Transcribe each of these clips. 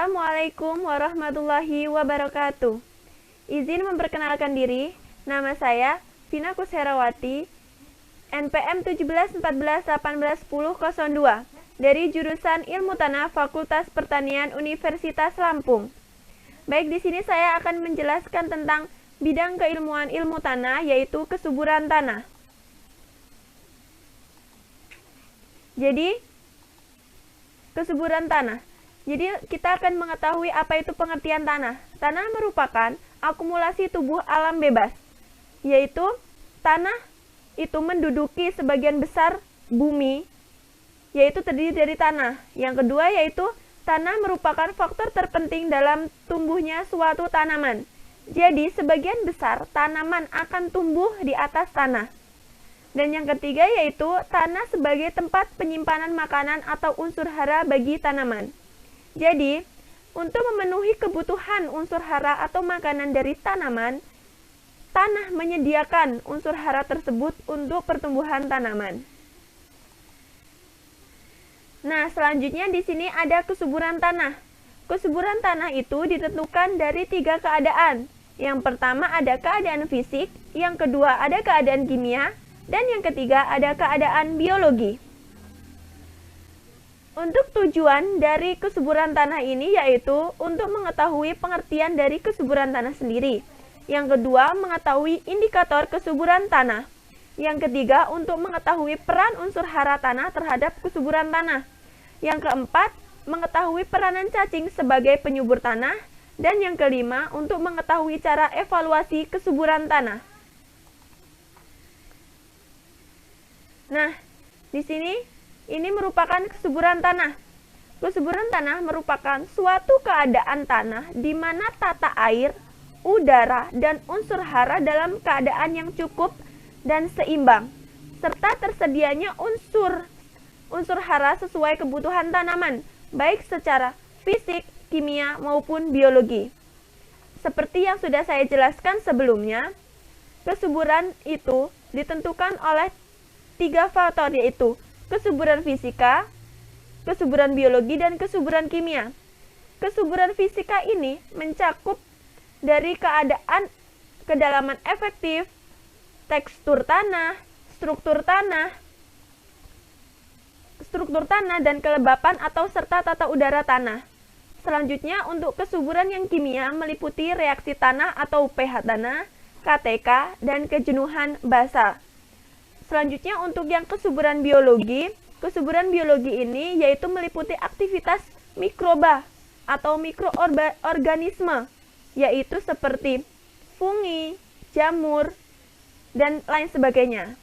Assalamualaikum warahmatullahi wabarakatuh. Izin memperkenalkan diri, nama saya Vina Kusherawati, NPM 1714181002 dari jurusan Ilmu Tanah Fakultas Pertanian Universitas Lampung. Baik, di sini saya akan menjelaskan tentang bidang keilmuan ilmu tanah, yaitu kesuburan tanah. Jadi, kesuburan tanah. Jadi kita akan mengetahui apa itu pengertian tanah. Tanah merupakan akumulasi tubuh alam bebas, yaitu tanah itu menduduki sebagian besar bumi, yaitu terdiri dari tanah. Yang kedua yaitu tanah merupakan faktor terpenting dalam tumbuhnya suatu tanaman. Jadi sebagian besar tanaman akan tumbuh di atas tanah. Dan yang ketiga yaitu tanah sebagai tempat penyimpanan makanan atau unsur hara bagi tanaman. Jadi, untuk memenuhi kebutuhan unsur hara atau makanan dari tanaman, tanah menyediakan unsur hara tersebut untuk pertumbuhan tanaman. Nah, selanjutnya di sini ada kesuburan tanah. Kesuburan tanah itu ditentukan dari 3 keadaan. Yang pertama ada keadaan fisik, yang kedua ada keadaan kimia, dan yang ketiga ada keadaan biologi. Untuk tujuan dari kesuburan tanah ini yaitu untuk mengetahui pengertian dari kesuburan tanah sendiri. Yang kedua, mengetahui indikator kesuburan tanah. Yang ketiga, untuk mengetahui peran unsur hara tanah terhadap kesuburan tanah. Yang keempat, mengetahui peranan cacing sebagai penyubur tanah. Dan yang kelima, untuk mengetahui cara evaluasi kesuburan tanah. Nah, di sini ini merupakan kesuburan tanah. Kesuburan tanah merupakan suatu keadaan tanah di mana tata air, udara, dan unsur hara dalam keadaan yang cukup dan seimbang, serta tersedianya unsur hara sesuai kebutuhan tanaman, baik secara fisik, kimia, maupun biologi. Seperti yang sudah saya jelaskan sebelumnya, kesuburan itu ditentukan oleh 3 faktor, yaitu kesuburan fisika, kesuburan biologi, dan kesuburan kimia. Kesuburan fisika ini mencakup dari keadaan kedalaman efektif, tekstur tanah, struktur tanah, dan kelembapan atau serta tata udara tanah. Selanjutnya, untuk kesuburan yang kimia meliputi reaksi tanah atau pH tanah, KTK, dan kejenuhan basa. Selanjutnya untuk yang kesuburan biologi ini yaitu meliputi aktivitas mikroba atau mikroorganisme, yaitu seperti fungi, jamur, dan lain sebagainya.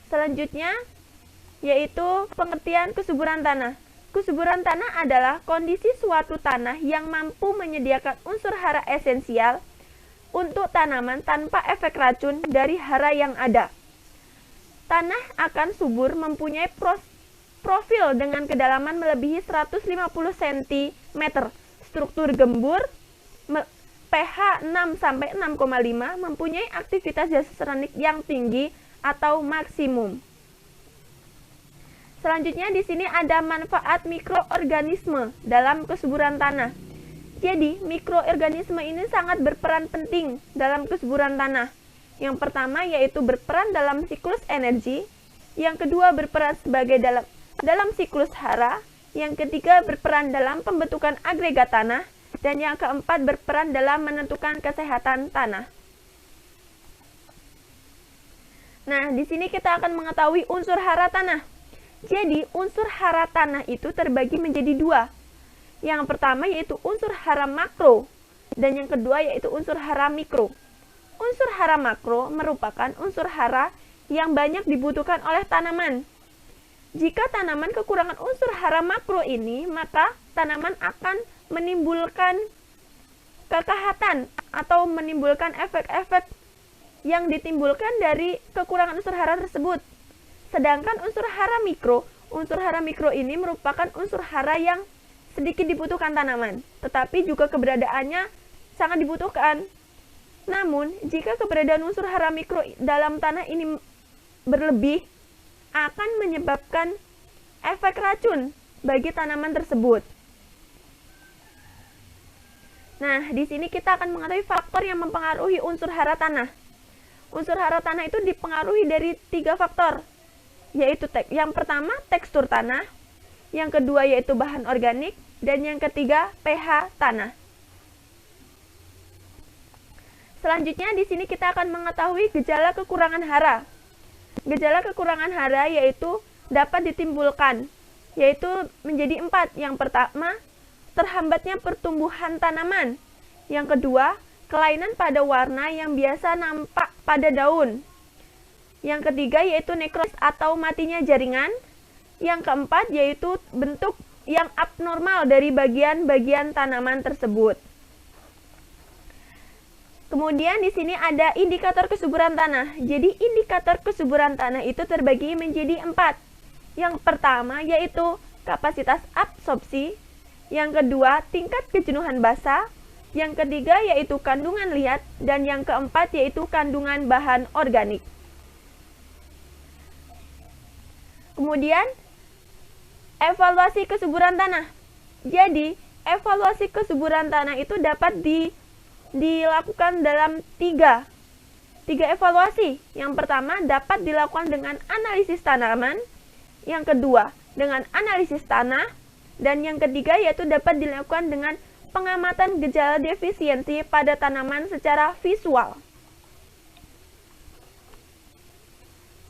Selanjutnya yaitu pengertian kesuburan tanah. Kesuburan tanah adalah kondisi suatu tanah yang mampu menyediakan unsur hara esensial untuk tanaman tanpa efek racun dari hara yang ada. Tanah akan subur mempunyai profil dengan kedalaman melebihi 150 cm, struktur gembur, pH 6-6,5, mempunyai aktivitas geotermik yang tinggi atau maksimum. Selanjutnya di sini ada manfaat mikroorganisme dalam kesuburan tanah. Jadi, mikroorganisme ini sangat berperan penting dalam kesuburan tanah. Yang pertama yaitu berperan dalam siklus energi, yang kedua berperan sebagai dalam siklus hara, yang ketiga berperan dalam pembentukan agregat tanah, dan yang keempat berperan dalam menentukan kesehatan tanah. Nah, di sini kita akan mengetahui unsur hara tanah. Jadi, unsur hara tanah itu terbagi menjadi 2. Yang pertama yaitu unsur hara makro, dan yang kedua yaitu unsur hara mikro. Unsur hara makro merupakan unsur hara yang banyak dibutuhkan oleh tanaman. Jika tanaman kekurangan unsur hara makro ini, maka tanaman akan menimbulkan kekahatan atau menimbulkan efek-efek yang ditimbulkan dari kekurangan unsur hara tersebut. Sedangkan unsur hara mikro ini merupakan unsur hara yang sedikit dibutuhkan tanaman, tetapi juga keberadaannya sangat dibutuhkan. Namun, jika keberadaan unsur hara mikro dalam tanah ini berlebih, akan menyebabkan efek racun bagi tanaman tersebut. Nah, di sini kita akan mengetahui faktor yang mempengaruhi unsur hara tanah. Unsur hara tanah itu dipengaruhi dari 3 faktor, yaitu yang pertama tekstur tanah, yang kedua yaitu bahan organik, dan yang ketiga pH tanah. Selanjutnya di sini kita akan mengetahui gejala kekurangan hara. Gejala kekurangan hara yaitu dapat ditimbulkan, yaitu menjadi 4. Yang pertama, terhambatnya pertumbuhan tanaman. Yang kedua, kelainan pada warna yang biasa nampak pada daun. Yang ketiga yaitu nekrosis atau matinya jaringan. Yang keempat yaitu bentuk yang abnormal dari bagian-bagian tanaman tersebut. Kemudian di sini ada indikator kesuburan tanah. Jadi indikator kesuburan tanah itu terbagi menjadi 4. Yang pertama yaitu kapasitas absorpsi. Yang kedua, tingkat kejenuhan basa. Yang ketiga yaitu kandungan liat. Dan yang keempat yaitu kandungan bahan organik. Kemudian, evaluasi kesuburan tanah. Jadi, evaluasi kesuburan tanah itu dapat dilakukan dalam 3 evaluasi. Yang pertama dapat dilakukan dengan analisis tanaman. Yang kedua, dengan analisis tanah. Dan yang ketiga yaitu dapat dilakukan dengan pengamatan gejala defisiensi pada tanaman secara visual.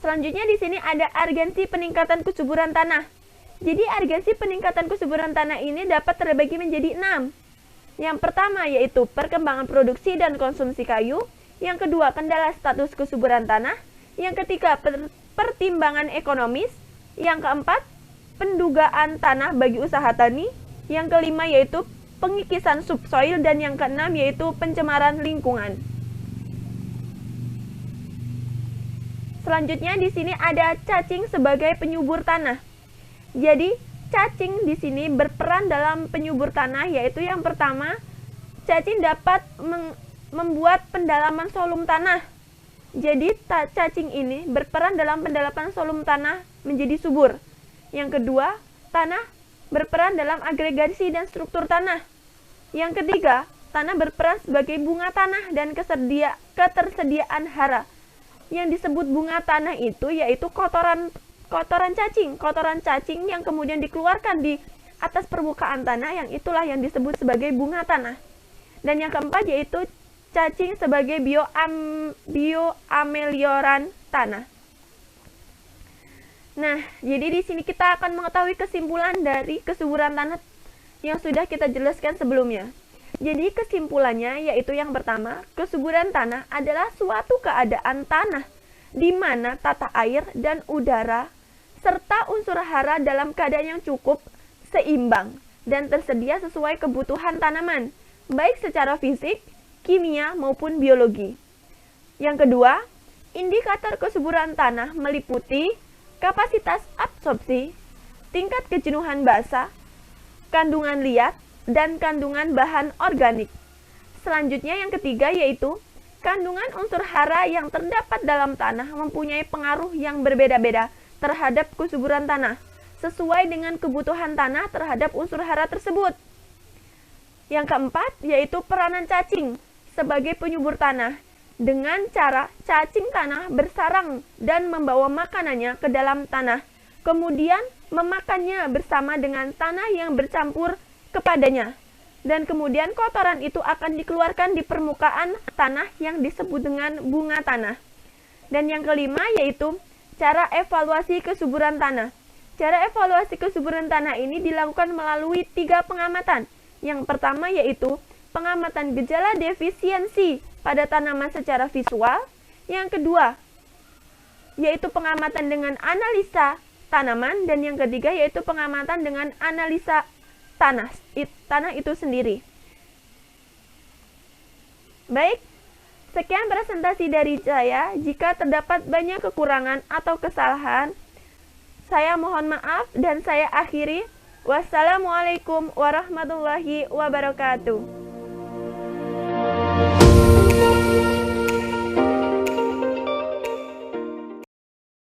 Selanjutnya di sini ada urgensi peningkatan kesuburan tanah. Jadi urgensi peningkatan kesuburan tanah ini dapat terbagi menjadi 6. Yang pertama yaitu perkembangan produksi dan konsumsi kayu. Yang kedua, kendala status kesuburan tanah. Yang ketiga, pertimbangan ekonomis. Yang keempat, pendugaan tanah bagi usaha tani. Yang kelima yaitu pengikisan subsoil, dan yang keenam yaitu pencemaran lingkungan. Selanjutnya di sini ada cacing sebagai penyubur tanah. Jadi cacing di sini berperan dalam penyubur tanah, yaitu yang pertama, cacing dapat membuat pendalaman volume tanah. Jadi cacing ini berperan dalam pendalaman volume tanah menjadi subur. Yang kedua, tanah berperan dalam agregasi dan struktur tanah. Yang ketiga, tanah berperan sebagai bunga tanah dan ketersediaan hara. Yang disebut bunga tanah itu yaitu kotoran cacing yang kemudian dikeluarkan di atas permukaan tanah, yang itulah yang disebut sebagai bunga tanah. Dan yang keempat yaitu cacing sebagai bioamelioran tanah. Nah, jadi di sini kita akan mengetahui kesimpulan dari kesuburan tanah yang sudah kita jelaskan sebelumnya. Jadi kesimpulannya yaitu yang pertama, kesuburan tanah adalah suatu keadaan tanah di mana tata air dan udara serta unsur hara dalam keadaan yang cukup, seimbang, dan tersedia sesuai kebutuhan tanaman, baik secara fisik, kimia, maupun biologi. Yang kedua, indikator kesuburan tanah meliputi kapasitas absorpsi, tingkat kejenuhan basa, kandungan liat, dan kandungan bahan organik. Selanjutnya yang ketiga yaitu kandungan unsur hara yang terdapat dalam tanah mempunyai pengaruh yang berbeda-beda terhadap kesuburan tanah, sesuai dengan kebutuhan tanah terhadap unsur hara tersebut. Yang keempat yaitu peranan cacing sebagai penyubur tanah, dengan cara cacing tanah bersarang dan membawa makanannya ke dalam tanah, kemudian memakannya bersama dengan tanah yang bercampur kepadanya, dan kemudian kotoran itu akan dikeluarkan di permukaan tanah yang disebut dengan bunga tanah. Dan yang kelima yaitu cara evaluasi kesuburan tanah. Cara evaluasi kesuburan tanah ini dilakukan melalui 3 pengamatan. Yang pertama yaitu pengamatan gejala defisiensi pada tanaman secara visual. Yang kedua yaitu pengamatan dengan analisa tanaman, dan yang ketiga yaitu pengamatan dengan analisa tanah itu sendiri. Baik, sekian presentasi dari saya. Jika terdapat banyak kekurangan atau kesalahan, saya mohon maaf dan saya akhiri. Wassalamualaikum warahmatullahi wabarakatuh.